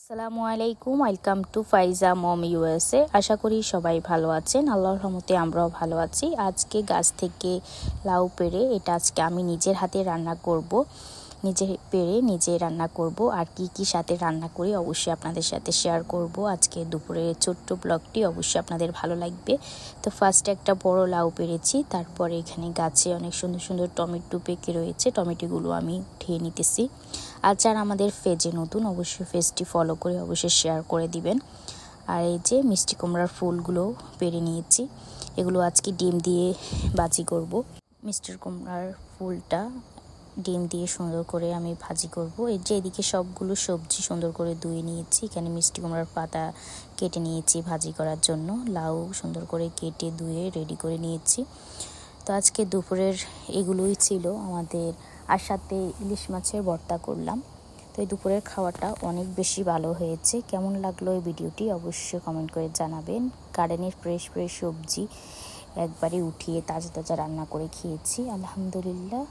আসসালামু আলাইকুম, welcome to Faiza mom USA. আশা করি সবাই ভালো আছেন। আল্লাহর রহমতে আমরাও ভালো আছি। আজকে গাছ থেকে লাউ পেড়ে এটা আজকে আমি নিজের হাতে রান্না করব। নিজে পেড়ে নিজে রান্না করব। আর কি সাথে রান্না করি অবশ্যই আপনাদের সাথে শেয়ার করব। আজকে দুপুরের ছোট্ট ব্লগটি অবশ্যই আপনাদের ভালো লাগবে। তো ফার্স্টে একটা বড় লাউ পেড়েছি, তারপরে এখানে গাছে অনেক সুন্দর সুন্দর টমেটো পেকে রয়েছে, টমেটোগুলো আমি উঠিয়ে নিতেছি। আর যারা আমাদের পেজে নতুন অবশ্যই পেজটি ফলো করে অবশ্যই শেয়ার করে দিবেন। আর এই যে মিষ্টি কুমড়ার ফুলগুলো পেড়ে নিয়েছি, এগুলো আজকে ডিম দিয়ে ভাজি করব। মিষ্টি কুমড়ার ফুলটা ডিম দিয়ে সুন্দর করে আমি ভাজি করব। এই যে এদিকে সবগুলো সবজি সুন্দর করে ধুয়ে নিয়েছি। এখানে মিষ্টি কুমড়ার পাতা কেটে নিয়েছি ভাজি করার জন্য, লাউ সুন্দর করে কেটে ধুয়ে রেডি করে নিয়েছি। তো আজকে দুপুরের এগুলোই ছিল আমাদের। আর সাথে ইলিশ মাছের ভর্তা করলাম। তো এই দুপুরের খাওয়াটা অনেক বেশি ভালো হয়েছে। কেমন লাগলো এই ভিডিওটি অবশ্যই কমেন্ট করে জানাবেন। গার্ডেনের ফ্রেশ ফ্রেশ সবজি একবারে উঠিয়ে তাজা তাজা রান্না করে খেয়েছি, আলহামদুলিল্লাহ।